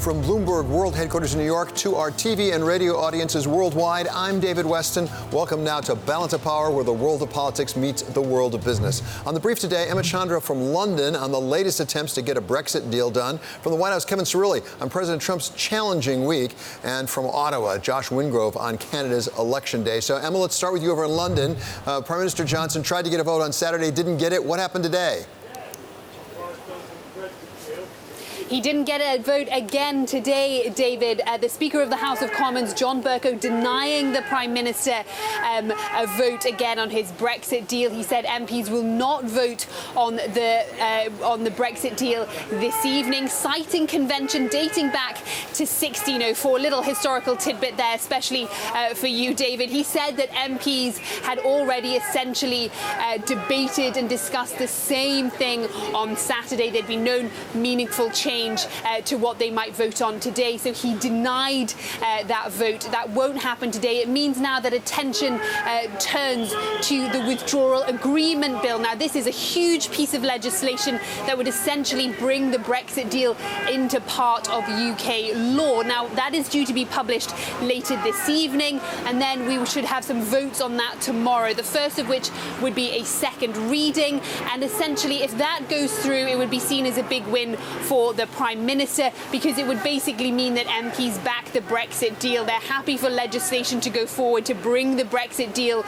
From Bloomberg World Headquarters in New York to our TV and radio audiences worldwide, I'm David Weston. Welcome now to Balance of Power, where the world of politics meets the world of business. On the brief today, Emma Chandra from London on the latest attempts to get a Brexit deal done. From the White House, Kevin Cirilli on President Trump's challenging week. And from Ottawa, Josh Wingrove on Canada's election day. So, Emma, let's start with you over in London. Prime Minister Johnson tried to get a vote on Saturday, didn't get it. What happened today? He didn't get a vote again today, David. The Speaker of the House of Commons, John Bercow, denying the Prime Minister a vote again on his Brexit deal. He said MPs will not vote on the Brexit deal this evening, citing convention dating back to 1604. Little historical tidbit there, especially for you, David. He said that MPs had already essentially debated and discussed the same thing on Saturday. There'd been no meaningful change to what they might vote on today. So he denied that vote. That won't happen today. It means now that attention turns to the withdrawal agreement bill. Now, this is a huge piece of legislation that would essentially bring the Brexit deal into part of UK law. Now, that is due to be published later this evening, and then we should have some votes on that tomorrow, the first of which would be a second reading. And essentially, if that goes through, it would be seen as a big win for the Prime Minister, because it would basically mean that MPs back the Brexit deal. They're happy for legislation to go forward to bring the Brexit deal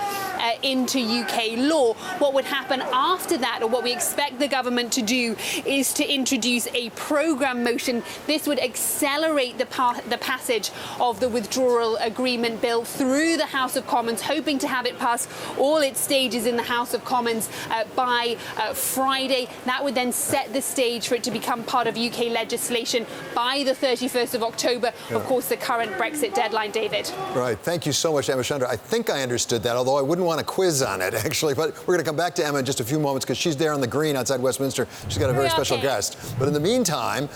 into UK law. What would happen after that, or what we expect the government to do, is to introduce a programme motion. This would accelerate the passage of the withdrawal agreement bill through the House of Commons, hoping to have it pass all its stages in the House of Commons by Friday. That would then set the stage for it to become part of UK legislation by the 31st of October, of course, the current Brexit deadline, David. Right. Thank you so much, Emma Chandra. I think I understood that, although I wouldn't want a quiz on it, actually. But we're going to come back to Emma in just a few moments, because she's there on the green outside Westminster. She's got a very special guest. But in the meantime,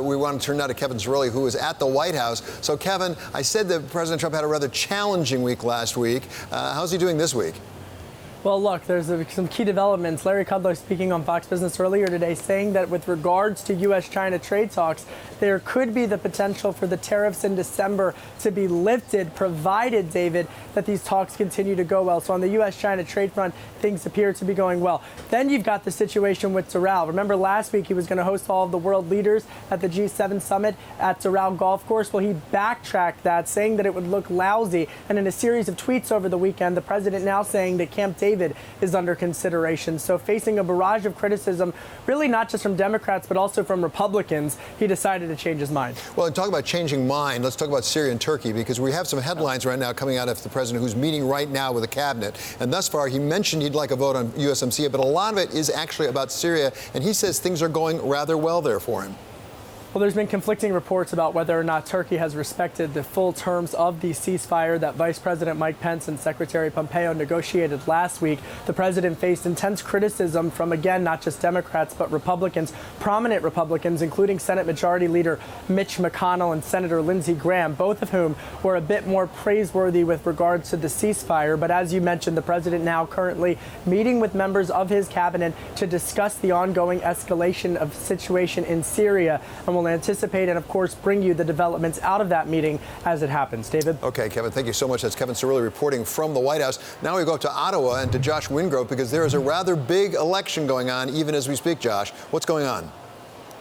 we want to turn now to Kevin Cirilli, who is at the White House. So, Kevin, I said that President Trump had a rather challenging week last week. How's he doing this week? Well, look, there's some key developments. Larry Kudlow speaking on Fox Business earlier today, saying that with regards to U.S.-China trade talks, there could be the potential for the tariffs in December to be lifted, provided, David, that these talks continue to go well. So on the U.S.-China trade front, things appear to be going well. Then you've got the situation with Doral. Remember last week he was going to host all of the world leaders at the G7 summit at Doral Golf Course? Well, he backtracked that, saying that it would look lousy. And in a series of tweets over the weekend, the president now saying that Camp David is under consideration. So facing a barrage of criticism, really not just from Democrats, but also from Republicans, he decided to change his mind. Well, and talk about changing mind, let's talk about Syria and Turkey, because we have some headlines right now coming out of the president, who's meeting right now with the cabinet. And thus far, he mentioned he'd like a vote on USMCA, but a lot of it is actually about Syria. And he says things are going rather well there for him. Well, there's been conflicting reports about whether or not Turkey has respected the full terms of the ceasefire that Vice President Mike Pence and Secretary Pompeo negotiated last week. The president faced intense criticism from, again, not just Democrats, but Republicans, prominent Republicans, including Senate Majority Leader Mitch McConnell and Senator Lindsey Graham, both of whom were a bit more praiseworthy with regards to the ceasefire. But as you mentioned, the president now currently meeting with members of his cabinet to discuss the ongoing escalation of the situation in Syria. And we'll anticipate and, of course, bring you the developments out of that meeting as it happens. David? Okay, Kevin, thank you so much. That's Kevin Cirilli reporting from the White House. Now we go up to Ottawa and to Josh Wingrove, because there is a rather big election going on even as we speak, Josh. What's going on?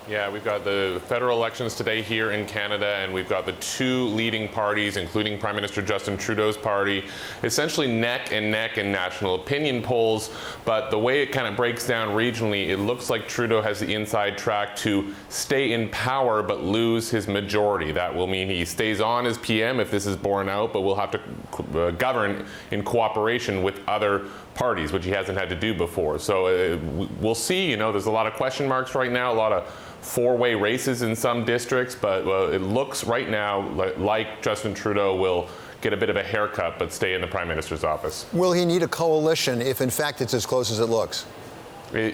Yeah, we've got the federal elections today here in Canada, and we've got the two leading parties, including Prime Minister Justin Trudeau's party, essentially neck and neck in national opinion polls. But the way it kind of breaks down regionally, it looks like Trudeau has the inside track to stay in power but lose his majority. That will mean he stays on as PM if this is borne out, but will have to govern in cooperation with other parties, which he hasn't had to do before. So we'll see. You know, there's a lot of question marks right now, a lot of four-way races in some districts, but it looks right now like Justin Trudeau will get a bit of a haircut but stay in the Prime Minister's office. Will he need a coalition if, in fact, it's as close as it looks?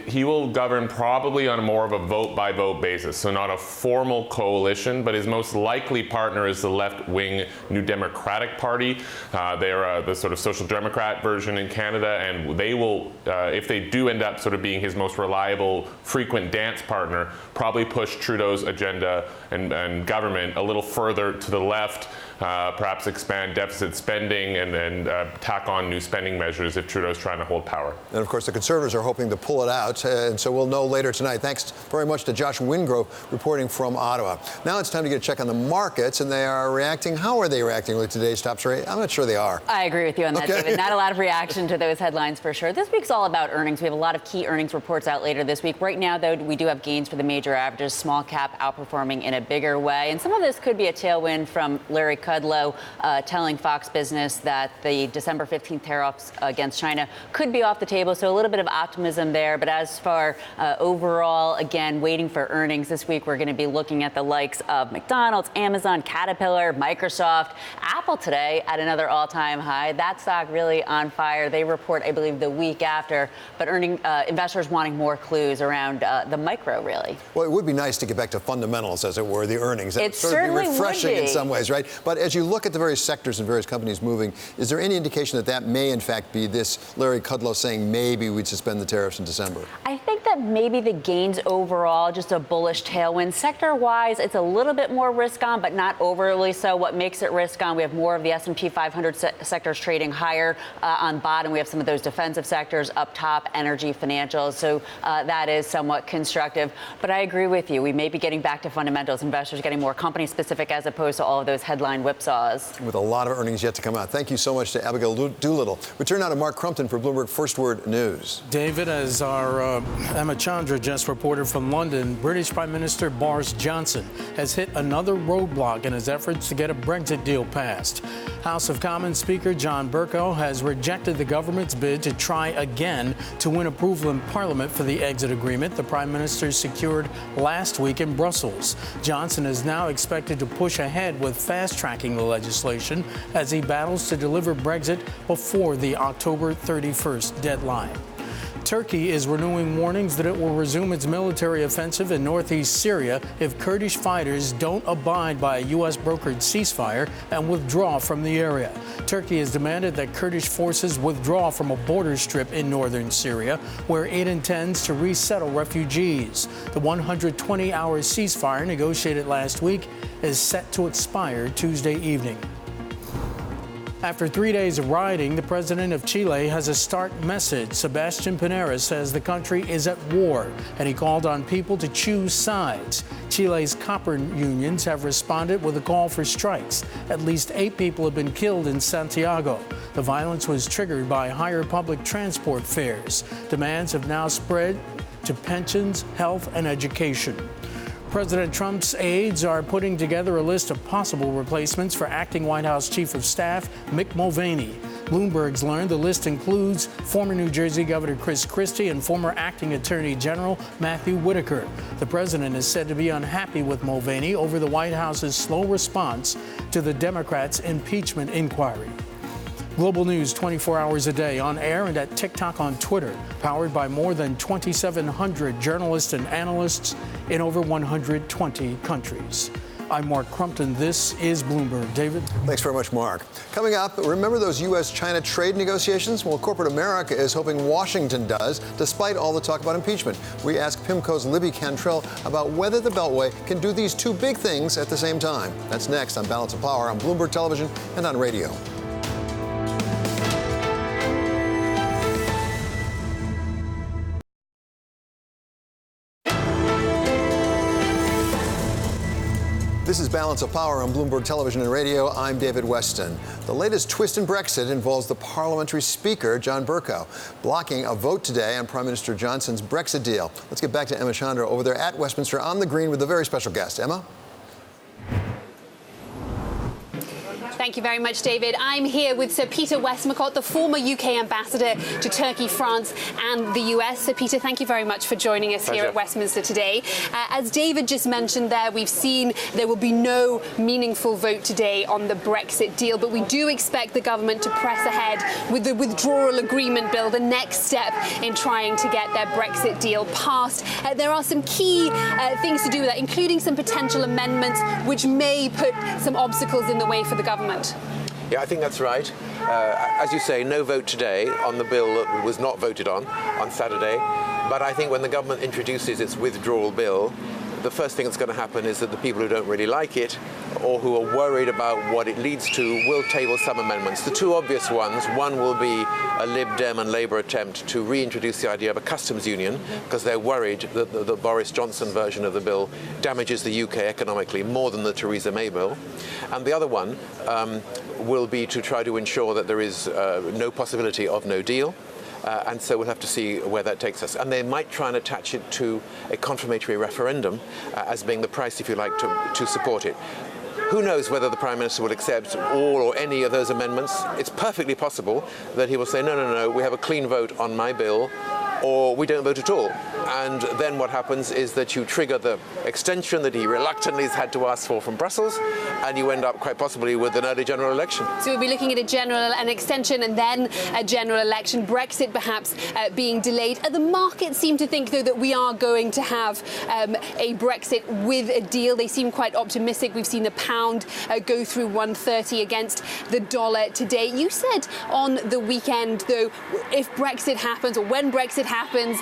He will govern probably on more of a vote-by-vote basis, so not a formal coalition, but his most likely partner is the left-wing New Democratic Party. They are the sort of social democrat version in Canada, and they will, if they do end up sort of being his most reliable, frequent dance partner, probably push Trudeau's agenda and government a little further to the left, perhaps expand deficit spending and then tack on new spending measures if Trudeau's trying to hold power. And of course, the Conservatives are hoping to pull it out, and so we'll know later tonight. Thanks very much to Josh Wingrove reporting from Ottawa. Now it's time to get a check on the markets, and they are reacting. How are they reacting with today's top story? I'm not sure they are. I agree with you on that, David. Not a lot of reaction to those headlines for sure. This week's all about earnings. We have a lot of key earnings reports out later this week. Right now, though, we do have gains for the major averages, small cap outperforming in a bigger way. And some of this could be a tailwind from Larry Kudlow telling Fox Business that the December 15th tariffs against China could be off the table. So a little bit of optimism there. But as far overall, again, waiting for earnings this week, we're going to be looking at the likes of McDonald's, Amazon, Caterpillar, Microsoft, Apple today at another all-time high. That stock really on fire. They report, I believe, the week after. But investors wanting more clues around the micro, really. Well, it would be nice to get back to fundamentals, as it were, the earnings. That It would sort of certainly be refreshing would be. in some ways, right? But as you look at the various sectors and various companies moving, is there any indication that that may, in fact, be this Larry Kudlow saying maybe we'd suspend the tariffs in December? I think that maybe the gains overall, just a bullish tailwind. Sector-wise, it's a little bit more risk-on, but not overly so. What makes it risk-on, we have more of the S&P 500 sectors trading higher on bottom. We have some of those defensive sectors up top, energy, financials. So that is somewhat constructive. But I agree with you. We may be getting back to fundamentals. Investors getting more company-specific as opposed to all of those headline whipsaws. With a lot of earnings yet to come out. Thank you so much to Abigail Doolittle. We turn now to Mark Crumpton for Bloomberg First Word News. David, as our Emma Chandra just reported from London, British Prime Minister Boris Johnson has hit another roadblock in his efforts to get a Brexit deal passed. House of Commons Speaker John Bercow has rejected the government's bid to try again to win approval in Parliament for the exit agreement the Prime Minister secured last week in Brussels. Johnson is now expected to push ahead with fast-tracking the legislation as he battles to deliver Brexit before the October 31st deadline. Turkey is renewing warnings that it will resume its military offensive in northeast Syria if Kurdish fighters don't abide by a U.S.-brokered ceasefire and withdraw from the area. Turkey has demanded that Kurdish forces withdraw from a border strip in northern Syria, where it intends to resettle refugees. The 120-hour ceasefire negotiated last week is set to expire Tuesday evening. After 3 days of rioting, the president of Chile has a stark message. Sebastián Piñera says the country is at war, and he called on people to choose sides. Chile's copper unions have responded with a call for strikes. At least 8 people have been killed in Santiago. The violence was triggered by higher public transport fares. Demands have now spread to pensions, health, and education. President Trump's aides are putting together a list of possible replacements for acting White House Chief of Staff Mick Mulvaney. Bloomberg's learned the list includes former New Jersey Governor Chris Christie and former acting Attorney General Matthew Whitaker. The president is said to be unhappy with Mulvaney over the White House's slow response to the Democrats' impeachment inquiry. Global news 24 hours a day, on air and at TikTok on Twitter, powered by more than 2,700 journalists and analysts in over 120 countries. I'm Mark Crumpton. This is Bloomberg. David? Thanks very much, Mark. Coming up, remember those U.S.-China trade negotiations? Well, corporate America is hoping Washington does, despite all the talk about impeachment. We ask Pimco's Libby Cantrill about whether the Beltway can do these two big things at the same time. That's next on Balance of Power on Bloomberg Television and on radio. This is Balance of Power on Bloomberg Television and Radio. I'm David Weston. The latest twist in Brexit involves the parliamentary speaker, John Bercow, blocking a vote today on Prime Minister Johnson's Brexit deal. Let's get back to Emma Chandra over there at Westminster on the Green with a very special guest. Emma? Thank you very much, David. I'm here with Sir Peter Westmacott, the former UK ambassador to Turkey, France and the US. Sir Peter, thank you very much for joining us here at Westminster today. As David just mentioned there, we've seen there will be no meaningful vote today on the Brexit deal, but we do expect the government to press ahead with the withdrawal agreement bill, the next step in trying to get their Brexit deal passed. There are some key things to do with that, including some potential amendments which may put some obstacles in the way for the government. Yeah, I think that's right. As you say, no vote today on the bill that was not voted on Saturday. But I think when the government introduces its withdrawal bill, the first thing that's going to happen is that the people who don't really like it or who are worried about what it leads to will table some amendments. The two obvious ones, one will be a Lib Dem and Labour attempt to reintroduce the idea of a customs union because they're worried that the Boris Johnson version of the bill damages the UK economically more than the Theresa May bill. And the other one will be to try to ensure that there is no possibility of no deal. And so we'll have to see where that takes us. And they might try and attach it to a confirmatory referendum as being the price, if you like, to support it. Who knows whether the Prime Minister will accept all or any of those amendments? It's perfectly possible that he will say, no, we have a clean vote on my bill, or we don't vote at all. And then what happens is that you trigger the extension that he reluctantly has had to ask for from Brussels, and you end up quite possibly with an early general election. So we'll be looking at an extension and then a general election, Brexit perhaps being delayed. The markets seem to think, though, that we are going to have a Brexit with a deal. They seem quite optimistic. We've seen the pound go through 130 against the dollar today. You said on the weekend, though, if Brexit happens or when Brexit happens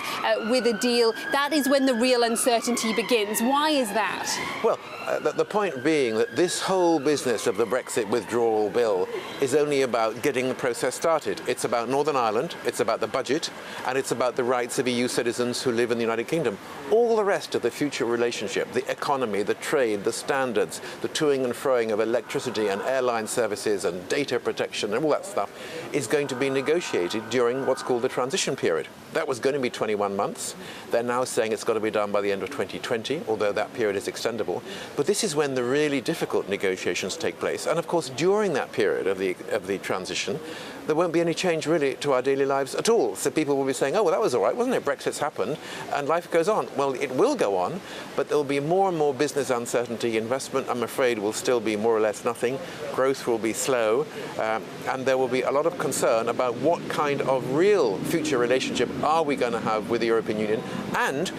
with a deal, that is when the real uncertainty begins. Why is that? Well, the point being that this whole business of the Brexit withdrawal bill is only about getting the process started. It's about Northern Ireland, it's about the budget, and it's about the rights of EU citizens who live in the United Kingdom. All the rest of the future relationship, the economy, the trade, the standards, the toing and froing of electricity and airline services and data protection and all that stuff is going to be negotiated during what's called the transition period. That was going to be 21 months. They're now saying it's got to be done by the end of 2020, although that period is extendable. But this is when the really difficult negotiations take place. And of course, during that period of the transition, there won't be any change really to our daily lives at all. So people will be saying, oh, well, that was all right, wasn't it? Brexit's happened and life goes on. Well, it will go on, but there'll be more and more business uncertainty. Investment, I'm afraid, will still be more or less nothing. Growth will be slow. And there will be a lot of concern about what kind of real future relationship are we going to have with the European Union and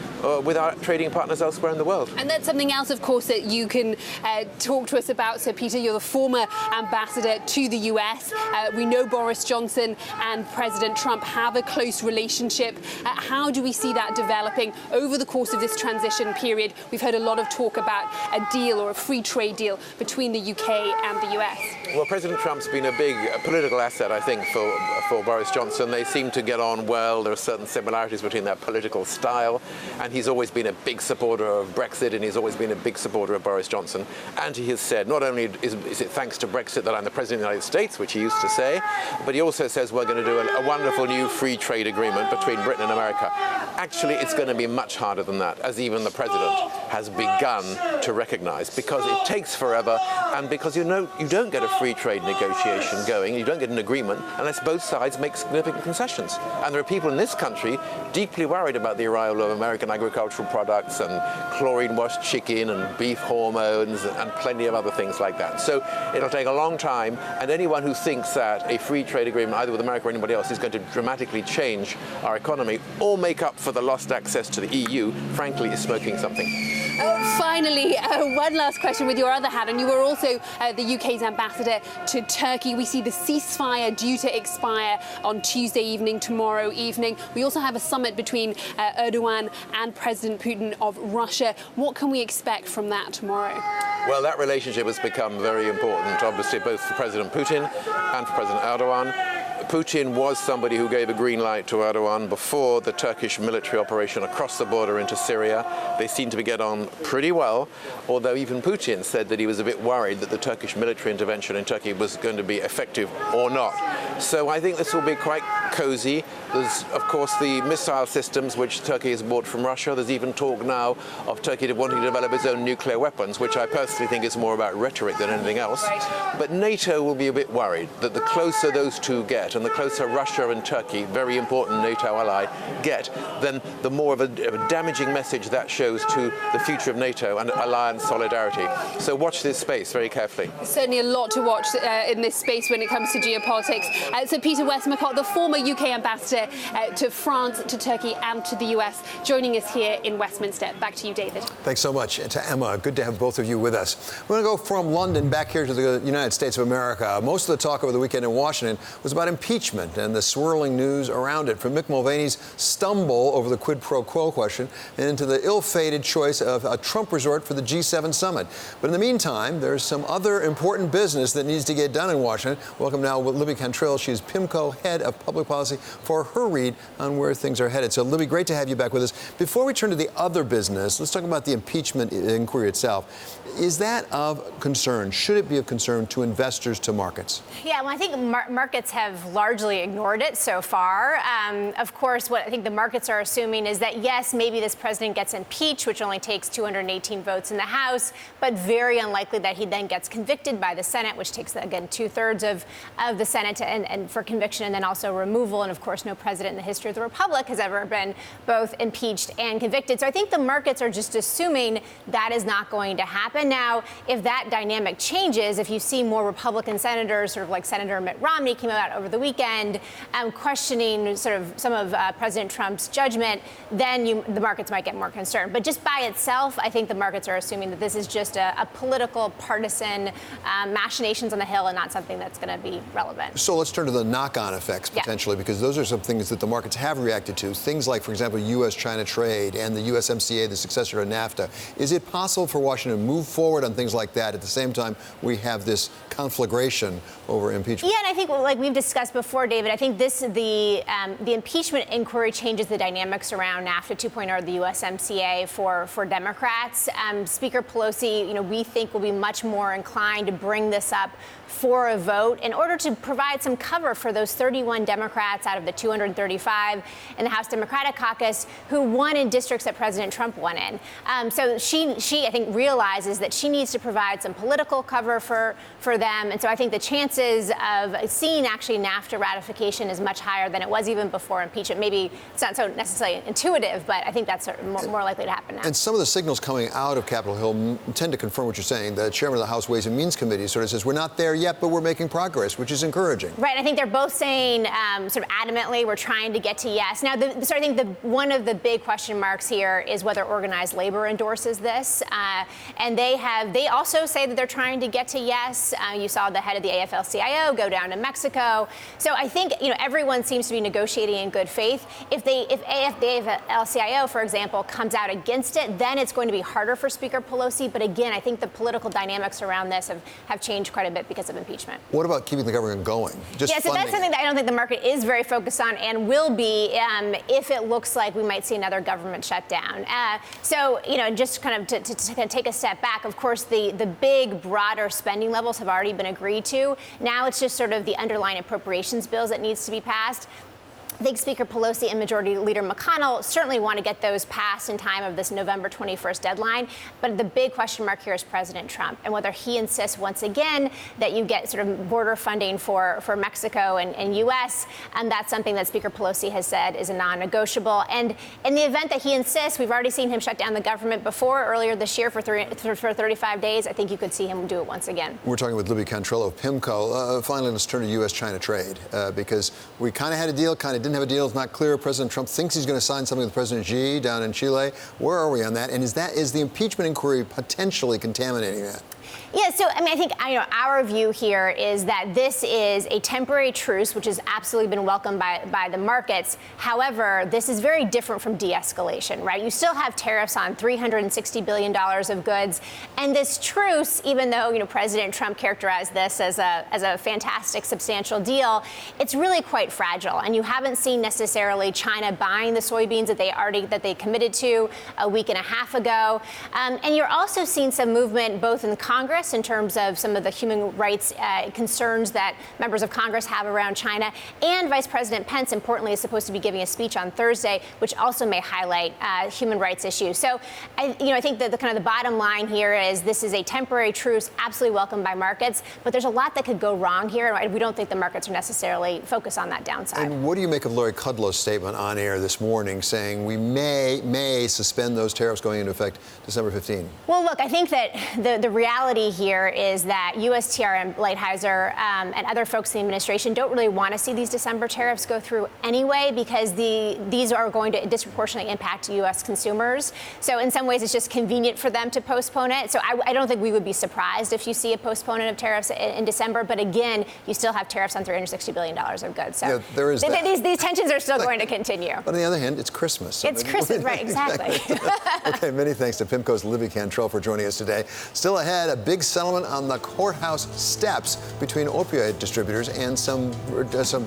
with our trading partners elsewhere in the world. And that's something else, of course, that you can talk to us about. So, Peter, you're the former ambassador to the US. We know Boris Johnson and President Trump have a close relationship. How do we see that developing over the course of this transition period? We've heard a lot of talk about a deal or a free trade deal between the UK and the US. Well, President Trump's been a big political asset, I think, for Boris Johnson. They seem to get on well. There are certain similarities between their political style, and he's always been a big supporter of Brexit, and he's always been a big supporter of Boris Johnson. And he has said, not only is it thanks to Brexit that I'm the President of the United States, which he used to say, but he also says we're going to do a wonderful new free trade agreement between Britain and America. Actually, it's going to be much harder than that, as even the President has begun to recognize, because it takes forever, and because you don't get a free trade negotiation going, you don't get an agreement unless both sides make significant concessions. And there are people in this country deeply worried about the arrival of American agricultural products and chlorine-washed chicken and beef hormones and plenty of other things like that. So it'll take a long time, and anyone who thinks that a free trade agreement, either with America or anybody else, is going to dramatically change our economy or make up for the lost access to the EU, frankly, is smoking something. Finally, one last question with your other hat, and you were also the UK's ambassador to Turkey. We see the ceasefire due to expire on Tuesday evening, tomorrow evening. We also have a summit between Erdogan and President Putin of Russia. What can we expect from that tomorrow? Well, that relationship has become very important, obviously, both for President Putin and for President Erdogan. Putin was somebody who gave a green light to Erdogan before the Turkish military operation across the border into Syria. They seem to get on pretty well, although even Putin said that he was a bit worried that the Turkish military intervention in Turkey was going to be effective or not. So I think this will be quite cozy. There's, of course, the missile systems which Turkey has bought from Russia. There's even talk now of Turkey wanting to develop its own nuclear weapons, which I personally think is more about rhetoric than anything else. But NATO will be a bit worried that the closer those two get, and the closer Russia and Turkey, very important NATO ally, get, then the more of a damaging message that shows to the future of NATO and alliance solidarity. So watch this space very carefully. Certainly a lot to watch in this space when it comes to geopolitics. So Peter Westmacott, the former UK ambassador to France, to Turkey and to the US, joining us here in Westminster. Back to you, David. Thanks so much. And to Emma, good to have both of you with us. We're going to go from London back here to the United States of America. Most of the talk over the weekend in Washington was about impeachment and the swirling news around it, from Mick Mulvaney's stumble over the quid pro quo question and into the ill-fated choice of a Trump resort for the G7 summit. But in the meantime, there's some other important business that needs to get done in Washington. Welcome now with Libby Cantrill. She's Pimco head of public policy, for her read on where things are headed. So, Libby, great to have you back with us. Before we turn to the other business, let's talk about the impeachment inquiry itself. Is that of concern? Should it be of concern to investors, to markets? Yeah, well, I think markets have largely ignored it so far. Of course, what I think the markets are assuming is that, yes, maybe this president gets impeached, which only takes 218 votes in the House, but very unlikely that he then gets convicted by the Senate, which takes, again, 2/3 of the Senate and for conviction, and then also removal. And, of course, no president in the history of the Republic has ever been both impeached and convicted. So I think the markets are just assuming that is not going to happen. Now, if that dynamic changes, if you see more Republican senators, sort of like Senator Mitt Romney came out over the weekend, questioning sort of some of President Trump's judgment, then the markets might get more concerned. But just by itself, I think the markets are assuming that this is just a political, partisan machinations on the Hill and not something that's going to be relevant. So let's turn to the knock-on effects, potentially, because those are some things that the markets have reacted to. Things like, for example, U.S.-China trade and the USMCA, the successor to NAFTA. Is it possible for Washington to move forward on things like that? At the same time, we have this conflagration over impeachment. Yeah, and I think, like we've discussed before, David, I think the impeachment inquiry changes the dynamics around NAFTA 2.0, or the USMCA, for Democrats. Speaker Pelosi, we think will be much more inclined to bring this up for a vote in order to provide some cover for those 31 Democrats out of the 235 in the House Democratic Caucus who won in districts that President Trump won in. So she, I think, realizes that she needs to provide some political cover for them. And so I think the chances of seeing actually NAFTA ratification is much higher than it was even before impeachment. Maybe it's not so necessarily intuitive, but I think that's more likely to happen now. And some of the signals coming out of Capitol Hill tend to confirm what you're saying. The chairman of the House Ways and Means Committee sort of says, we're not there yet, but we're making progress, which is encouraging. Right. I think they're both saying sort of adamantly, we're trying to get to yes. Now, so I think one of the big question marks here is whether organized labor endorses this. And they also say that they're trying to get to yes. You saw the head of the AFL-CIO go down to Mexico. So I think, everyone seems to be negotiating in good faith. If the AFL-CIO, for example, comes out against it, then it's going to be harder for Speaker Pelosi. But again, I think the political dynamics around this have changed quite a bit because of impeachment. What about keeping the government going? So that's something that I don't think the market is very focused on and will be if it looks like we might see another government shutdown. So, just kind of to take a step back, of course, the big, broader spending levels have already been agreed to. Now it's just sort of the underlying appropriations bills that needs to be passed. I think Speaker Pelosi and Majority Leader McConnell certainly want to get those passed in time of this November 21st deadline. But the big question mark here is President Trump and whether he insists once again that you get sort of border funding for Mexico and U.S. And that's something that Speaker Pelosi has said is a non-negotiable. And in the event that he insists, we've already seen him shut down the government before earlier this year for 35 days. I think you could see him do it once again. We're talking with Libby Cantrill of Pimco. Finally, let's turn to U.S.-China trade because we kind of had a deal, kind of didn't have a deal. It's not clear. President Trump thinks he's going to sign something with President Xi down in Chile. Where are we on that? And is the impeachment inquiry potentially contaminating that? Yeah, so I think our view here is that this is a temporary truce, which has absolutely been welcomed by the markets. However, this is very different from de-escalation, right? You still have tariffs on $360 billion of goods, and this truce, even though President Trump characterized this as a fantastic, substantial deal, it's really quite fragile. And you haven't seen necessarily China buying the soybeans that they committed to a week and a half ago, and you're also seeing some movement both in Congress in terms of some of the human rights concerns that members of Congress have around China. And Vice President Pence, importantly, is supposed to be giving a speech on Thursday, which also may highlight human rights issues. So, I think that the kind of the bottom line here is this is a temporary truce, absolutely welcomed by markets, but there's a lot that could go wrong here, and we don't think the markets are necessarily focused on that downside. And what do you make of Larry Kudlow's statement on air this morning saying we may suspend those tariffs going into effect December 15? Well, look, I think that the reality here is that USTR and Lighthizer and other folks in the administration don't really want to see these December tariffs go through anyway, because these are going to disproportionately impact U.S. consumers. So in some ways, it's just convenient for them to postpone it. So I don't think we would be surprised if you see a postponement of tariffs in December. But again, you still have tariffs on $360 billion of goods. So yeah, there is these tensions are still going to continue. But on the other hand, it's Christmas. It's Christmas, right, exactly. Okay, many thanks to Pimco's Libby Cantrill for joining us today. Still ahead, a big settlement on the courthouse steps between opioid distributors and some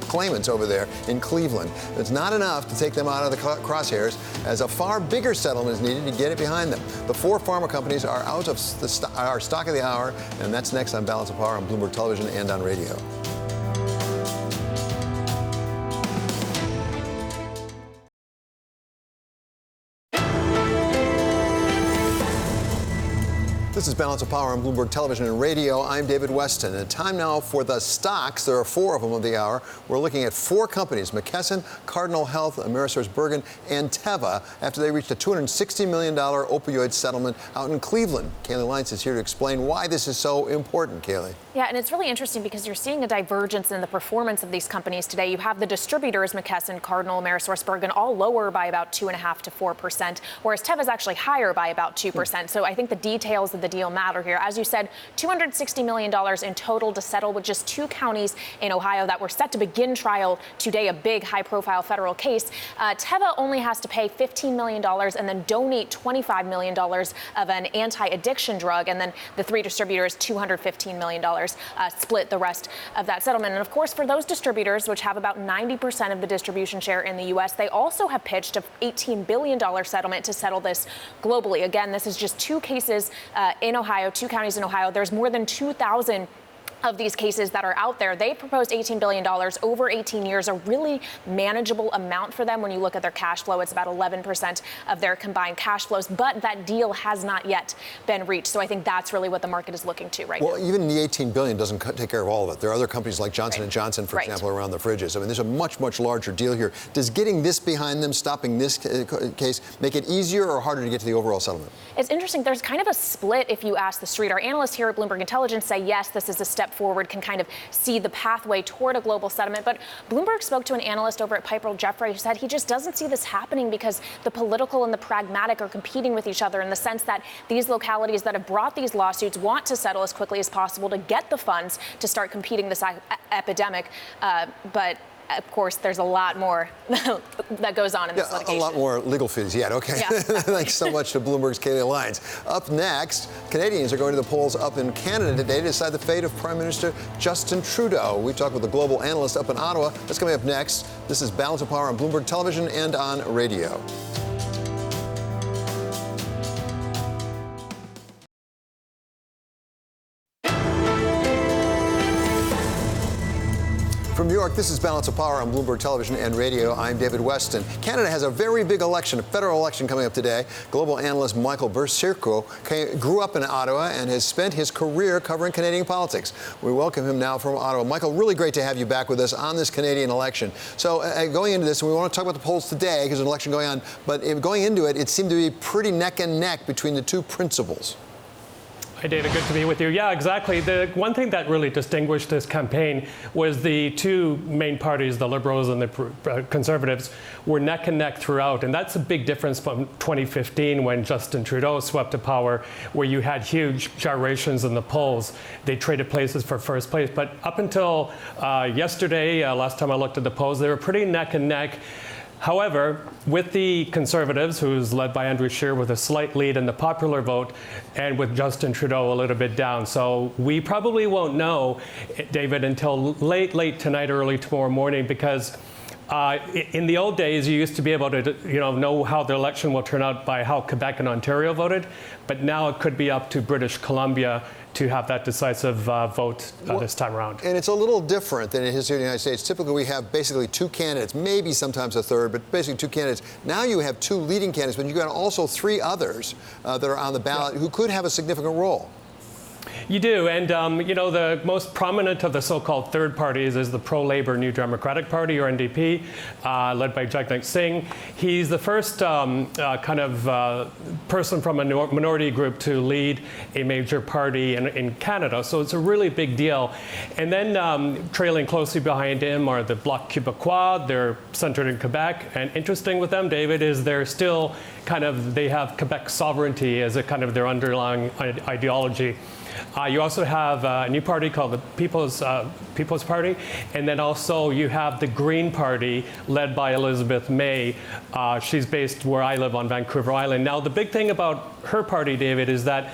claimants over there in Cleveland. It's not enough to take them out of the crosshairs, as a far bigger settlement is needed to get it behind them. The four pharma companies are out of our stock of the hour, and that's next on Balance of Power on Bloomberg Television and on radio. This is Balance of Power on Bloomberg Television and Radio. I'm David Weston. And time now for the stocks. There are four of them of the hour. We're looking at four companies: McKesson, Cardinal Health, AmerisourceBergen, and Teva, after they reached a $260 million opioid settlement out in Cleveland. Kaylee Lyons is here to explain why this is so important. Kaylee. Yeah, and it's really interesting because you're seeing a divergence in the performance of these companies today. You have the distributors, McKesson, Cardinal, AmerisourceBergen, all lower by about 2.5% to 4%, whereas Teva is actually higher by about 2%. So I think the details of the deal matter here. As you said, $260 million in total to settle with just two counties in Ohio that were set to begin trial today, a big high-profile federal case. Teva only has to pay $15 million and then donate $25 million of an anti-addiction drug, and then the three distributors, $215 million, split the rest of that settlement. And of course, for those distributors, which have about 90% of the distribution share in the U.S., they also have pitched an $18 billion settlement to settle this globally. Again, this is just two cases in Ohio, two counties in Ohio. There's more than 2,000 of these cases that are out there. They proposed $18 billion over 18 years, a really manageable amount for them. When you look at their cash flow, it's about 11% of their combined cash flows, but that deal has not yet been reached. So I think that's really what the market is looking to right now. Well, even the $18 billion doesn't take care of all of it. There are other companies like Johnson & Johnson, for example, around the fridges. I mean, there's a much, much larger deal here. Does getting this behind them, stopping this case, make it easier or harder to get to the overall settlement? It's interesting. There's kind of a split if you ask the street. Our analysts here at Bloomberg Intelligence say, yes, this is a step forward, can kind of see the pathway toward a global settlement. But Bloomberg spoke to an analyst over at Piper Jaffray who said he just doesn't see this happening because the political and the pragmatic are competing with each other, in the sense that these localities that have brought these lawsuits want to settle as quickly as possible to get the funds to start competing this epidemic. But of course, there's a lot more that goes on in this litigation. A lot more legal fees yet. Okay. Yeah, exactly. Thanks so much to Bloomberg's Kaylee Lyons. Up next, Canadians are going to the polls up in Canada today to decide the fate of Prime Minister Justin Trudeau. We talked with a global analyst up in Ottawa. That's coming up next. This is Balance of Power on Bloomberg Television and on radio. From New York, this is Balance of Power on Bloomberg Television and Radio. I'm David Weston. Canada has a very big election, a federal election coming up today. Global analyst Michael Bursirko grew up in Ottawa and has spent his career covering Canadian politics. We welcome him now from Ottawa. Michael, really great to have you back with us on this Canadian election. So going into this, we want to talk about the polls today because there's an election going on, but going into it, it seemed to be pretty neck and neck between the two principals. Hi, David. Good to be with you. Yeah, exactly. The one thing that really distinguished this campaign was the two main parties, the Liberals and the Conservatives, were neck and neck throughout. And that's a big difference from 2015 when Justin Trudeau swept to power, where you had huge gyrations in the polls. They traded places for first place. But up until yesterday, last time I looked at the polls, they were pretty neck and neck. However, with the Conservatives, who's led by Andrew Scheer with a slight lead in the popular vote, and with Justin Trudeau a little bit down. So we probably won't know, David, until late tonight, early tomorrow morning, because In the old days, you used to be able to, know how the election will turn out by how Quebec and Ontario voted, but now it could be up to British Columbia to have that decisive vote this time around. And it's a little different than it is here in the United States. Typically, we have basically two candidates, maybe sometimes a third, but basically two candidates. Now you have two leading candidates, but you've got also three others that are on the ballot who could have a significant role. You do, and the most prominent of the so-called third parties is the pro-Labor New Democratic Party, or NDP, led by Jagmeet Singh. He's the first person from a minority group to lead a major party in Canada, so it's a really big deal. And then trailing closely behind him are the Bloc Québécois. They're centered in Quebec, and interesting with them, David, is they're still they have Quebec sovereignty as a kind of their underlying ideology. You also have a new party called the People's Party, and then also you have the Green Party led by Elizabeth May. She's based where I live on Vancouver Island. Now, the big thing about her party, David, is that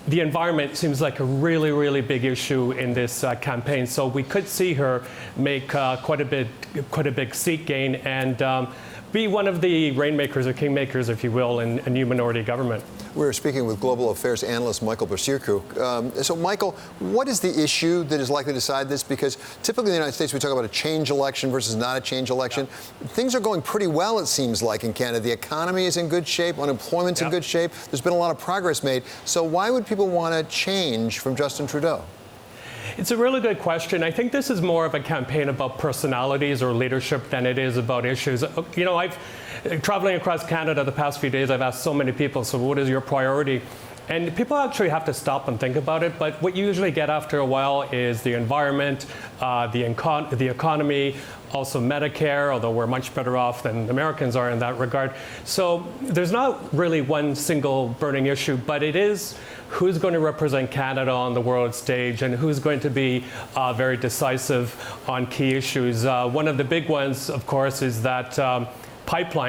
the environment seems like a really, really big issue in this campaign. So we could see her make quite a big seat gain and be one of the rainmakers or kingmakers, if you will, in a new minority government. We're speaking with global affairs analyst Michael Basirku. So, Michael, what is the issue that is likely to decide this? Because typically in the United States, we talk about a change election versus not a change election. Things are going pretty well, it seems like, in Canada. The economy is in good shape. Unemployment's in good shape. There's been a lot of progress made. So why would people want to change from Justin Trudeau? It's a really good question. I think this is more of a campaign about personalities or leadership than it is about issues. I've traveling across Canada the past few days, I've asked so many people, so what is your priority? And people actually have to stop and think about it, but what you usually get after a while is the environment, the economy, also Medicare, although we're much better off than Americans are in that regard. So there's not really one single burning issue, but it is who's going to represent Canada on the world stage and who's going to be very decisive on key issues. One of the big ones, of course, is that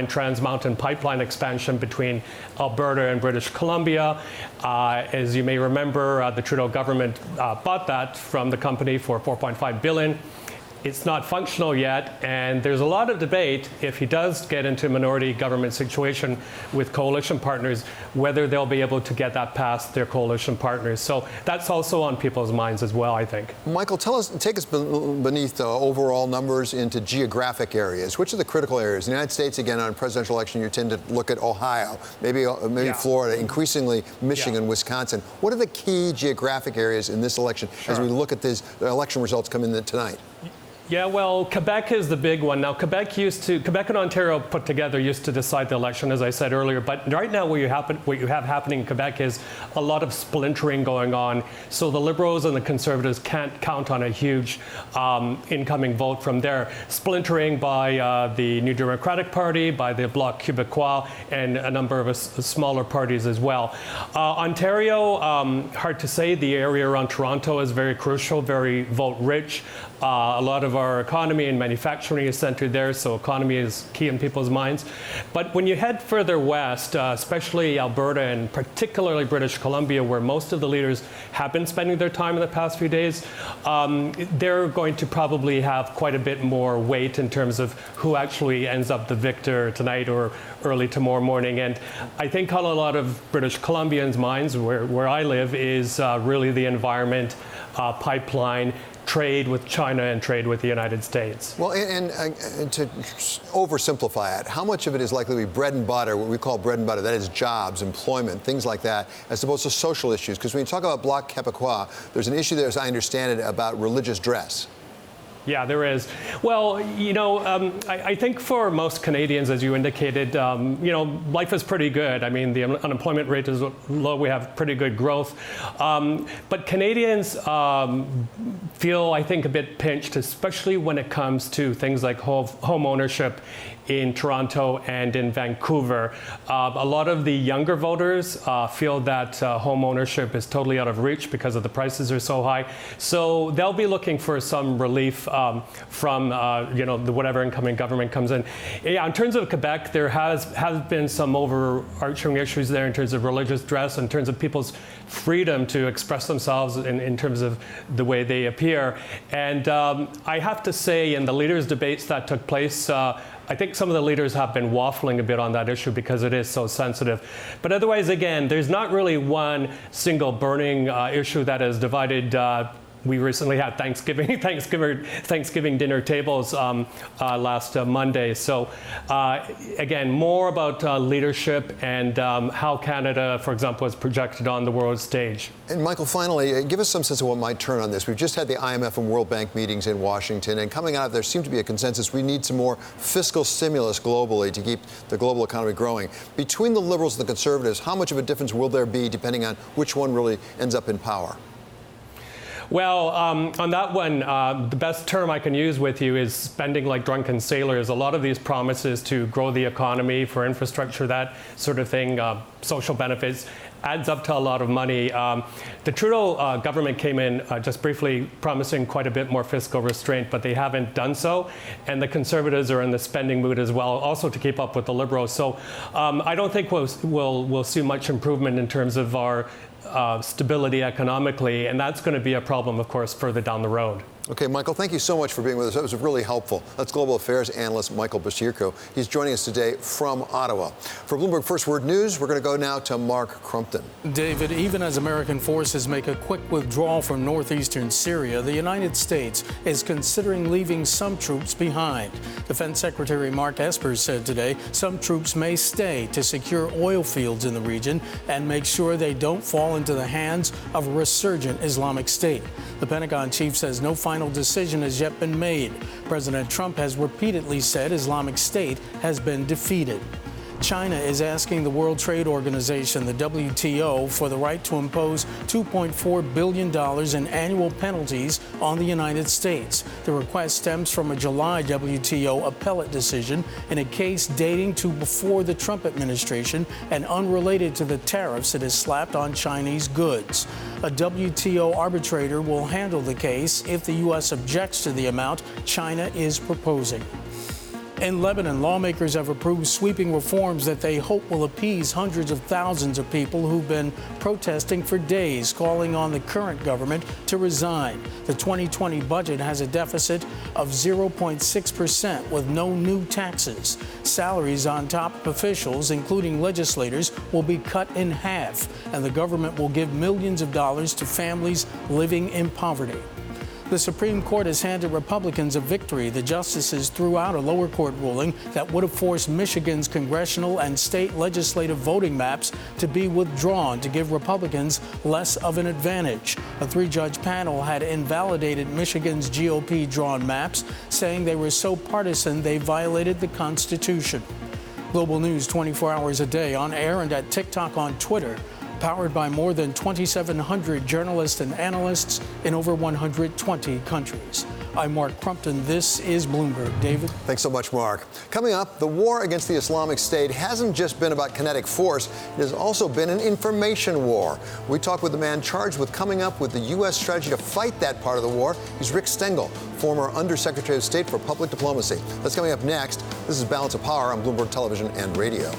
Trans Mountain pipeline expansion between Alberta and British Columbia. As you may remember, the Trudeau government bought that from the company for $4.5 billion. It's not functional yet, and there's a lot of debate if he does get into a minority government situation with coalition partners, whether they'll be able to get that past their coalition partners. So that's also on people's minds as well, I think. Michael, take us beneath the overall numbers into geographic areas. Which are the critical areas? In the United States, again, on a presidential election, you tend to look at Ohio, maybe Florida, increasingly Michigan, Wisconsin. What are the key geographic areas in this election as we look at the election results come in tonight? Yeah, well, Quebec is the big one. Now, Quebec and Ontario put together used to decide the election, as I said earlier. But right now, what you have happening in Quebec is a lot of splintering going on. So the Liberals and the Conservatives can't count on a huge incoming vote from there. Splintering by the New Democratic Party, by the Bloc Québécois, and a number of smaller parties as well. Ontario, hard to say. The area around Toronto is very crucial, very vote-rich. A lot of our economy and manufacturing is centered there, so economy is key in people's minds. But when you head further west, especially Alberta and particularly British Columbia, where most of the leaders have been spending their time in the past few days, they're going to probably have quite a bit more weight in terms of who actually ends up the victor tonight or early tomorrow morning. And I think on a lot of British Columbians' minds, where I live, is really the environment, pipeline, trade with China and trade with the United States. Well, and to oversimplify it, how much of it is likely to be bread and butter, what we call bread and butter, that is jobs, employment, things like that, as opposed to social issues? Because when you talk about Bloc Québécois, there's an issue there, as I understand it, about religious dress. Yeah, there is. Well, I think for most Canadians, as you indicated, life is pretty good. I mean, the unemployment rate is low. We have pretty good growth. But Canadians feel, I think, a bit pinched, especially when it comes to things like home ownership in Toronto and in Vancouver. A lot of the younger voters feel that home ownership is totally out of reach because of the prices are so high. So they'll be looking for some relief from whatever incoming government comes in. Yeah, in terms of Quebec, there has been some overarching issues there in terms of religious dress, in terms of people's freedom to express themselves in terms of the way they appear. And I have to say, in the leaders' debates that took place, I think some of the leaders have been waffling a bit on that issue because it is so sensitive. But otherwise, again, there's not really one single burning issue that has divided. We recently had Thanksgiving dinner tables last Monday. So again, more about leadership and how Canada, for example, is projected on the world stage. And Michael, finally, give us some sense of what might turn on this. We've just had the IMF and World Bank meetings in Washington, and coming out of there seemed to be a consensus. We need some more fiscal stimulus globally to keep the global economy growing. Between the Liberals and the Conservatives, how much of a difference will there be depending on which one really ends up in power? Well, on that one, the best term I can use with you is spending like drunken sailors. A lot of these promises to grow the economy, for infrastructure, that sort of thing, social benefits, adds up to a lot of money. The Trudeau government came in just briefly promising quite a bit more fiscal restraint, but they haven't done so. And the Conservatives are in the spending mood as well, also to keep up with the Liberals. So I don't think we'll see much improvement in terms of our stability economically, and that's going to be a problem, of course, further down the road. Okay, Michael, thank you so much for being with us. That was really helpful. That's Global Affairs analyst Michael Bashirko. He's joining us today from Ottawa. For Bloomberg First Word News, we're going to go now to Mark Crumpton. David, even as American forces make a quick withdrawal from northeastern Syria, the United States is considering leaving some troops behind. Defense Secretary Mark Esper said today some troops may stay to secure oil fields in the region and make sure they don't fall into the hands of a resurgent Islamic State. The Pentagon chief says no final decision has yet been made. President Trump has repeatedly said Islamic State has been defeated. China is asking the World Trade Organization, the WTO, for the right to impose $2.4 billion in annual penalties on the United States. The request stems from a July WTO appellate decision in a case dating to before the Trump administration and unrelated to the tariffs it has slapped on Chinese goods. A WTO arbitrator will handle the case if the U.S. objects to the amount China is proposing. In Lebanon, lawmakers have approved sweeping reforms that they hope will appease hundreds of thousands of people who've been protesting for days, calling on the current government to resign. The 2020 budget has a deficit of 0.6% with no new taxes. Salaries on top officials, including legislators, will be cut in half, and the government will give millions of dollars to families living in poverty. The Supreme Court has handed Republicans a victory. The justices threw out a lower court ruling that would have forced Michigan's congressional and state legislative voting maps to be withdrawn to give Republicans less of an advantage. A three-judge panel had invalidated Michigan's GOP-drawn maps, saying they were so partisan they violated the Constitution. Global News 24 hours a day, on air and at TikTok, on Twitter. Powered by more than 2,700 journalists and analysts in over 120 countries. I'm Mark Crumpton. This is Bloomberg. David? Thanks so much, Mark. Coming up, the war against the Islamic State hasn't just been about kinetic force. It has also been an information war. We talk with the man charged with coming up with the U.S. strategy to fight that part of the war. He's Rick Stengel, former Undersecretary of State for Public Diplomacy. That's coming up next. This is Balance of Power on Bloomberg Television and Radio.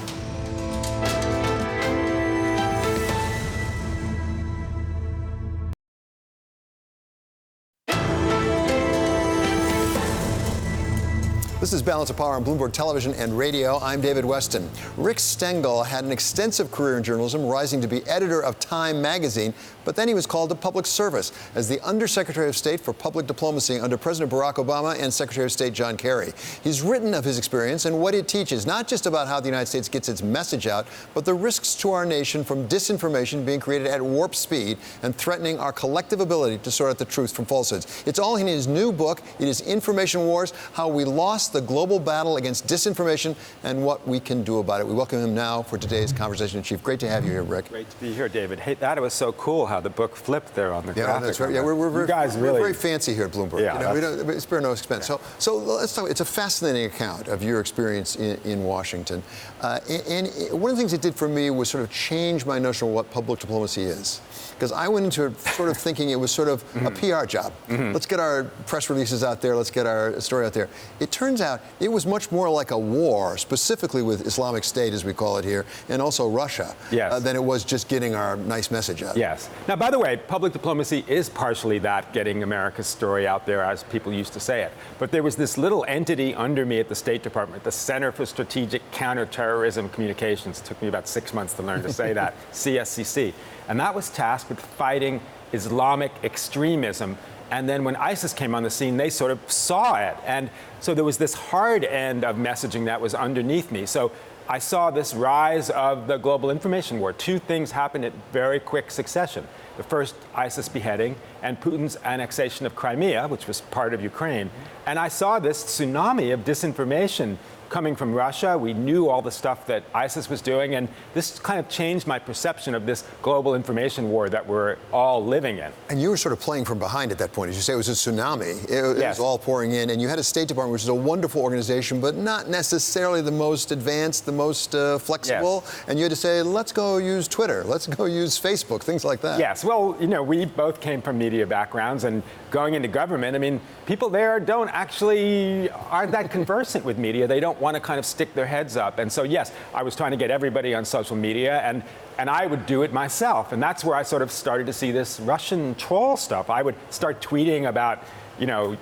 This is Balance of Power on Bloomberg Television and Radio. I'm David Weston. Rick Stengel had an extensive career in journalism, rising to be editor of Time magazine, but then he was called to public service as the Undersecretary of State for Public Diplomacy under President Barack Obama and Secretary of State John Kerry. He's written of his experience and what it teaches, not just about how the United States gets its message out, but the risks to our nation from disinformation being created at warp speed and threatening our collective ability to sort out the truth from falsehoods. It's all in his new book. It is Information Wars: How We Lost the global battle against disinformation and what we can do about it. We welcome him now for today's Conversation in Chief. Great to have you here, Rick. Great to be here, David. Hey, that was so cool how the book flipped there on the graphic. That's right. Yeah, we're very fancy here at Bloomberg. Yeah, we don't spare no expense. Yeah. So let's talk. It's a fascinating account of your experience in Washington. And one of the things it did for me was sort of change my notion of what public diplomacy is. Because I went into it sort of thinking it was sort of a PR job. Let's get our press releases out there. Let's get our story out there. It turns out it was much more like a war, specifically with Islamic State, as we call it here, and also Russia, than it was just getting our nice message out. Yes. Now, by the way, public diplomacy is partially that, getting America's story out there, as people used to say it. But there was this little entity under me at the State Department, the Center for Strategic Counterterrorism Communications. It took me about 6 months to learn to say that, CSCC. And that was tasked with fighting Islamic extremism. And then when ISIS came on the scene, they sort of saw it. And so there was this hard end of messaging that was underneath me. So I saw this rise of the global information war. Two things happened in very quick succession. The first, ISIS beheading, and Putin's annexation of Crimea, which was part of Ukraine. And I saw this tsunami of disinformation coming from Russia. We knew all the stuff that ISIS was doing, and this kind of changed my perception of this global information war that we're all living in. And you were sort of playing from behind at that point. As you say, it was a tsunami. It was all pouring in, and you had a State Department, which is a wonderful organization, but not necessarily the most advanced, the most flexible. And you had to say, let's go use Twitter, let's go use Facebook, things like that. Yes, well, you know, we both came from media backgrounds, and going into government, I mean, people there aren't that conversant with media. They don't want to kind of stick their heads up. And so, yes, I was trying to get everybody on social media, and I would do it myself. And that's where I sort of started to see this Russian troll stuff. I would start tweeting about, you know,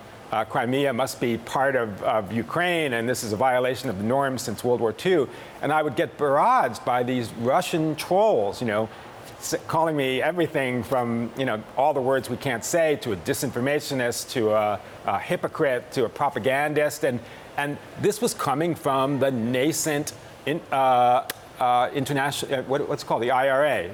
Crimea must be part of Ukraine, and this is a violation of the norms since World War II. And I would get barraged by these Russian trolls, you know, calling me everything from, you know, all the words we can't say, to a disinformationist, to a hypocrite, to a propagandist. And this was coming from the nascent international, what's it called, the IRA.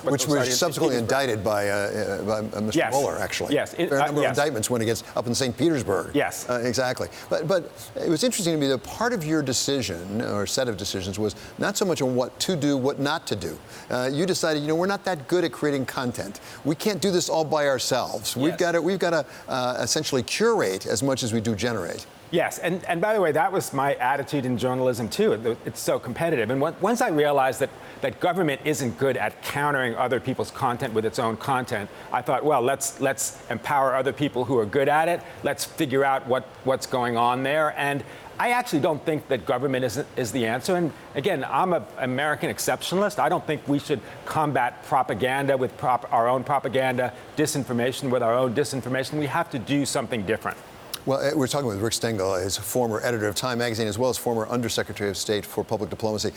Which was subsequently indicted by Mr. Mueller, actually. Yes. A fair number of indictments when it gets up in St. Petersburg. Yes. Exactly. But it was interesting to me that part of your decision, or set of decisions, was not so much on what to do, what not to do. You decided, you know, we're not that good at creating content. We can't do this all by ourselves. We've got to essentially curate as much as we do generate. Yes, and by the way, that was my attitude in journalism, too. It's so competitive. And once I realized that government isn't good at countering other people's content with its own content, I thought, well, let's empower other people who are good at it. Let's figure out what's going on there. And I actually don't think that government is the answer. And again, I'm an American exceptionalist. I don't think we should combat propaganda with our own propaganda, disinformation with our own disinformation. We have to do something different. Well, we're talking with Rick Stengel, his former editor of Time magazine, as well as former Undersecretary of State for Public Diplomacy.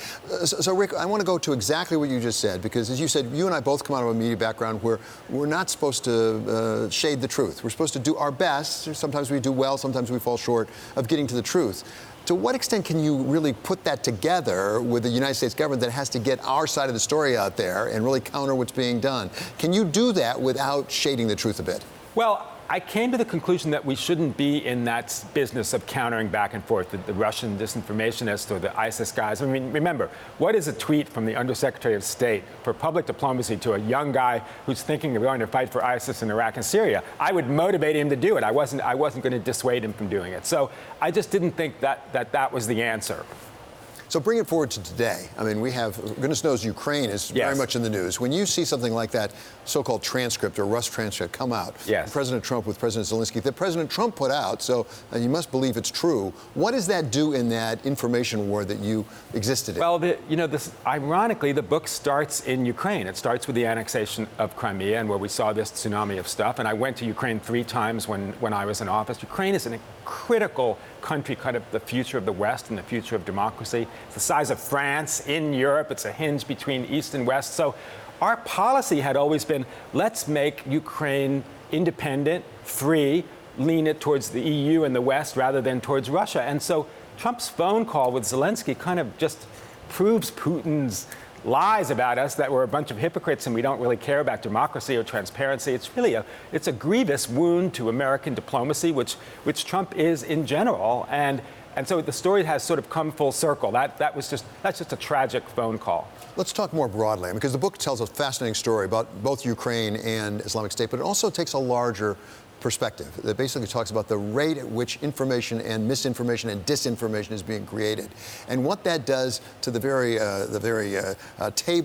So, Rick, I want to go to exactly what you just said, because as you said, you and I both come out of a media background where we're not supposed to shade the truth. We're supposed to do our best. Sometimes we do well, sometimes we fall short of getting to the truth. To what extent can you really put that together with the United States government that has to get our side of the story out there and really counter what's being done? Can you do that without shading the truth a bit? Well, I came to the conclusion that we shouldn't be in that business of countering back and forth, the Russian disinformationists or the ISIS guys. I mean, remember, what is a tweet from the Undersecretary of State for Public Diplomacy to a young guy who's thinking of going to fight for ISIS in Iraq and Syria? I would motivate him to do it. I wasn't going to dissuade him from doing it. So I just didn't think that was the answer. So bring it forward to today. I mean, we have, goodness knows, Ukraine is very much in the news. When you see something like that so-called transcript or Rust transcript come out, President Trump with President Zelensky, that President Trump put out, so you must believe it's true. What does that do in that information war that you existed in? Well, ironically, the book starts in Ukraine. It starts with the annexation of Crimea, and where we saw this tsunami of stuff. And I went to Ukraine 3 times when I was in office. Ukraine is a critical country, kind of the future of the West and the future of democracy. It's the size of France in Europe. It's a hinge between East and West. So our policy had always been, let's make Ukraine independent, free, lean it towards the EU and the West rather than towards Russia. And so Trump's phone call with Zelensky kind of just proves Putin's lies about us, that we're a bunch of hypocrites and we don't really care about democracy or transparency. It's really it's a grievous wound to American diplomacy, which Trump is in general. And so the story has sort of come full circle. That's just a tragic phone call. Let's talk more broadly, because the book tells a fascinating story about both Ukraine and Islamic State, but it also takes a larger perspective that basically talks about the rate at which information and misinformation and disinformation is being created, and what that does to the very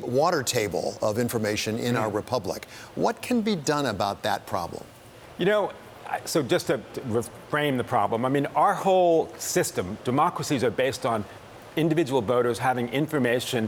water table of information in our republic. What can be done about that problem? You know, so just to reframe the problem, I mean, our whole system, democracies are based on individual voters having information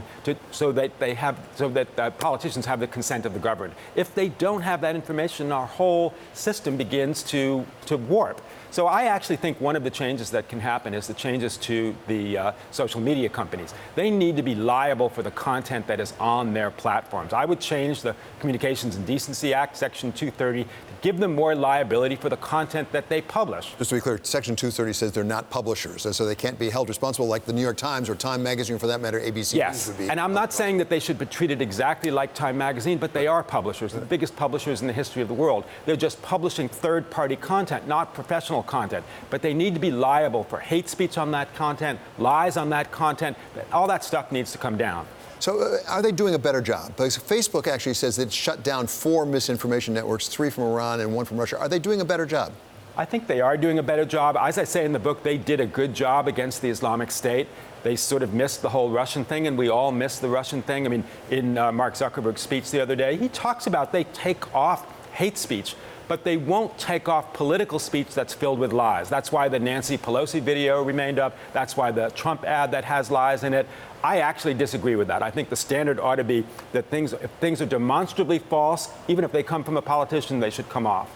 so that politicians have the consent of the governed. If they don't have that information, our whole system begins to warp. So I actually think one of the changes that can happen is the changes to the social media companies. They need to be liable for the content that is on their platforms. I would change the Communications and Decency Act, Section 230, to give them more liability for the content that they publish. Just to be clear, Section 230 says they're not publishers, and so they can't be held responsible like the New York Times or Time Magazine, or for that matter, ABC yes. would be. And I'm not saying that they should be treated exactly like Time Magazine, but they are publishers, the biggest publishers in the history of the world. They're just publishing third-party content, not professional content. But they need to be liable for hate speech on that content, lies on that content. All that stuff needs to come down. So are they doing a better job? Because Facebook actually says that it shut down 4 misinformation networks, 3 from Iran and 1 from Russia. Are they doing a better job? I think they are doing a better job. As I say in the book, they did a good job against the Islamic State. They sort of missed the whole Russian thing, and we all missed the Russian thing. I mean, in Mark Zuckerberg's speech the other day, he talks about they take off hate speech, but they won't take off political speech that's filled with lies. That's why the Nancy Pelosi video remained up. That's why the Trump ad that has lies in it. I actually disagree with that. I think the standard ought to be that if things are demonstrably false, even if they come from a politician, they should come off.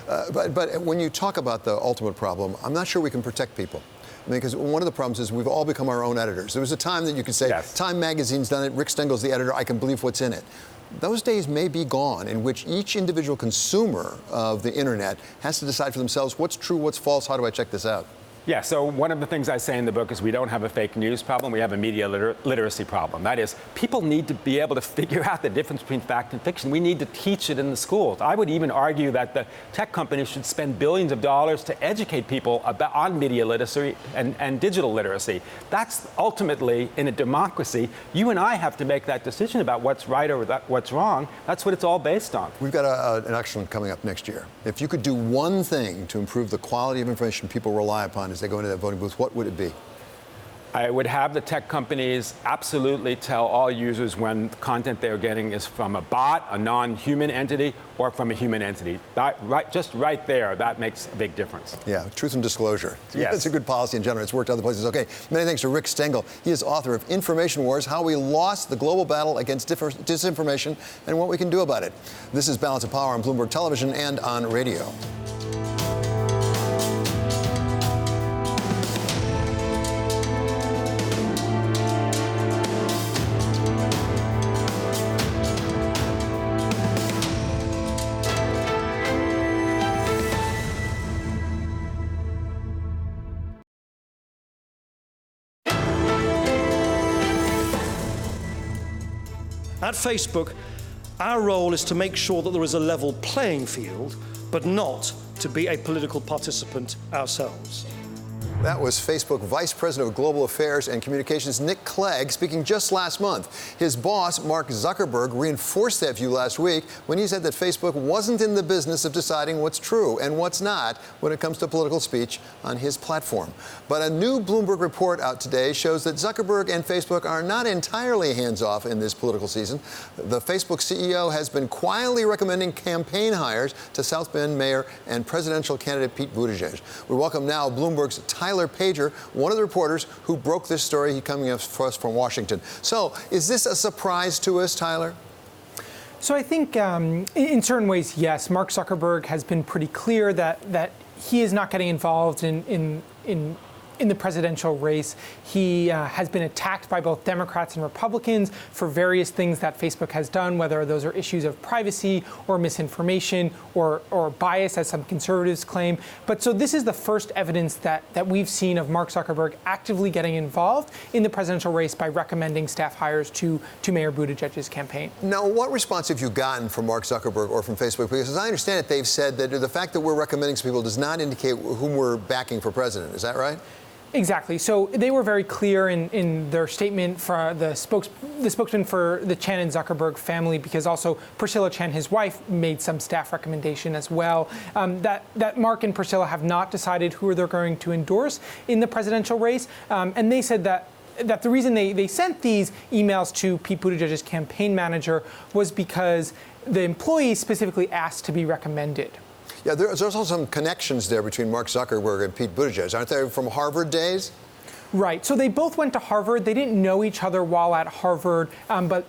But when you talk about the ultimate problem, I'm not sure we can protect people. I mean, because one of the problems is we've all become our own editors. There was a time that you could say, yes, Time Magazine's done it, Rick Stengel's the editor, I can believe what's in it. Those days may be gone, in which each individual consumer of the internet has to decide for themselves what's true, what's false, how do I check this out? Yeah, so one of the things I say in the book is we don't have a fake news problem, we have a media literacy problem. That is, people need to be able to figure out the difference between fact and fiction. We need to teach it in the schools. I would even argue that the tech companies should spend billions of dollars to educate people on media literacy and digital literacy. That's ultimately, in a democracy, you and I have to make that decision about what's right or what's wrong. That's what it's all based on. We've got an election coming up next year. If you could do one thing to improve the quality of information people rely upon as they go into that voting booth, what would it be? I would have the tech companies absolutely tell all users when the content they're getting is from a bot, a non-human entity, or from a human entity. Just right there, that makes a big difference. Yeah, truth and disclosure. Yes. That's a good policy in general. It's worked other places. Okay, many thanks to Rick Stengel. He is author of Information Wars, How We Lost the Global Battle Against Disinformation and What We Can Do About It. This is Balance of Power on Bloomberg Television and on radio. At Facebook, our role is to make sure that there is a level playing field, but not to be a political participant ourselves. That was Facebook Vice President of Global Affairs and Communications Nick Clegg speaking just last month. His boss, Mark Zuckerberg, reinforced that view last week when he said that Facebook wasn't in the business of deciding what's true and what's not when it comes to political speech on his platform. But a new Bloomberg report out today shows that Zuckerberg and Facebook are not entirely hands-off in this political season. The Facebook CEO has been quietly recommending campaign hires to South Bend Mayor and presidential candidate Pete Buttigieg. We welcome now Bloomberg's Tyler Pager, one of the reporters who broke this story. He's coming up for us from Washington. So, is this a surprise to us, Tyler? So I think in certain ways, yes. Mark Zuckerberg has been pretty clear that he is not getting involved in in the presidential race. He has been attacked by both Democrats and Republicans for various things that Facebook has done, whether those are issues of privacy or misinformation or bias, as some conservatives claim. But so this is the first evidence that we've seen of Mark Zuckerberg actively getting involved in the presidential race by recommending staff hires to Mayor Buttigieg's campaign. Now, what response have you gotten from Mark Zuckerberg or from Facebook? Because as I understand it, they've said that the fact that we're recommending some people does not indicate whom we're backing for president. Is that right? Exactly. So they were very clear in their statement for the spokesman for the Chen and Zuckerberg family, because also Priscilla Chen, his wife, made some staff recommendation as well, that Mark and Priscilla have not decided who they're going to endorse in the presidential race. And they said that the reason they sent these emails to Pete Buttigieg's campaign manager was because the employees specifically asked to be recommended. Yeah, there's also some connections there between Mark Zuckerberg and Pete Buttigieg. Aren't they from Harvard days? Right. So they both went to Harvard. They didn't know each other while at Harvard, but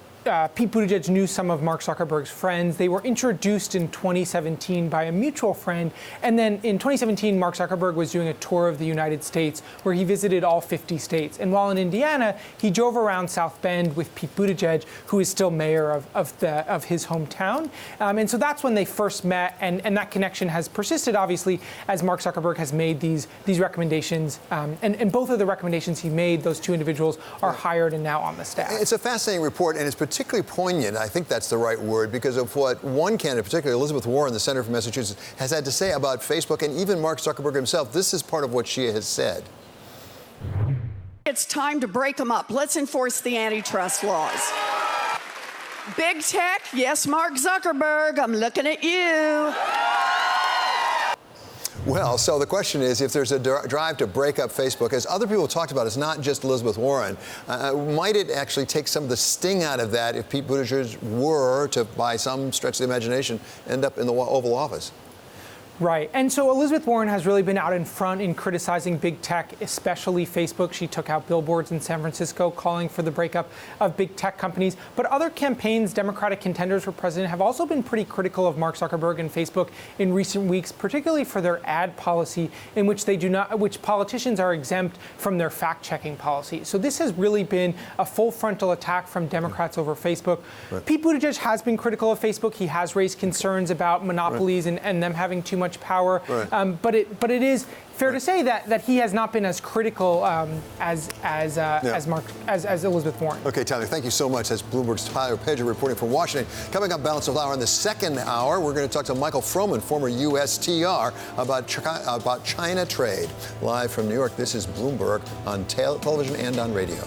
Pete Buttigieg knew some of Mark Zuckerberg's friends. They were introduced in 2017 by a mutual friend. And then in 2017, Mark Zuckerberg was doing a tour of the United States where he visited all 50 states. And while in Indiana, he drove around South Bend with Pete Buttigieg, who is still mayor of his hometown. And so that's when they first met. And that connection has persisted, obviously, as Mark Zuckerberg has made these recommendations. And both of the recommendations he made, those two individuals are hired and now on the staff. It's a fascinating report, and it's particularly poignant, I think that's the right word, because of what one candidate, particularly Elizabeth Warren, the senator from Massachusetts, has had to say about Facebook, and even Mark Zuckerberg himself. This is part of what she has said. It's time to break them up. Let's enforce the antitrust laws. Big tech, yes, Mark Zuckerberg, I'm looking at you. Well, so the question is, if there's a drive to break up Facebook, as other people talked about, it's not just Elizabeth Warren, might it actually take some of the sting out of that if Pete Buttigieg were to, by some stretch of the imagination, end up in the Oval Office? Right. And so Elizabeth Warren has really been out in front in criticizing big tech, especially Facebook. She took out billboards in San Francisco calling for the breakup of big tech companies. But other campaigns, Democratic contenders for president, have also been pretty critical of Mark Zuckerberg and Facebook in recent weeks, particularly for their ad policy, in which which politicians are exempt from their fact-checking policy. So this has really been a full frontal attack from Democrats over Facebook. Right. Pete Buttigieg has been critical of Facebook. He has raised concerns about monopolies and them having too much power. Right. But it is fair to say that he has not been as critical as Elizabeth Warren. Okay, Tyler, thank you so much. That's Bloomberg's Tyler Pager reporting from Washington. Coming up, Balance of the Hour in the second hour, we're going to talk to Michael Froman, former USTR, about China trade. Live from New York, this is Bloomberg on television and on radio.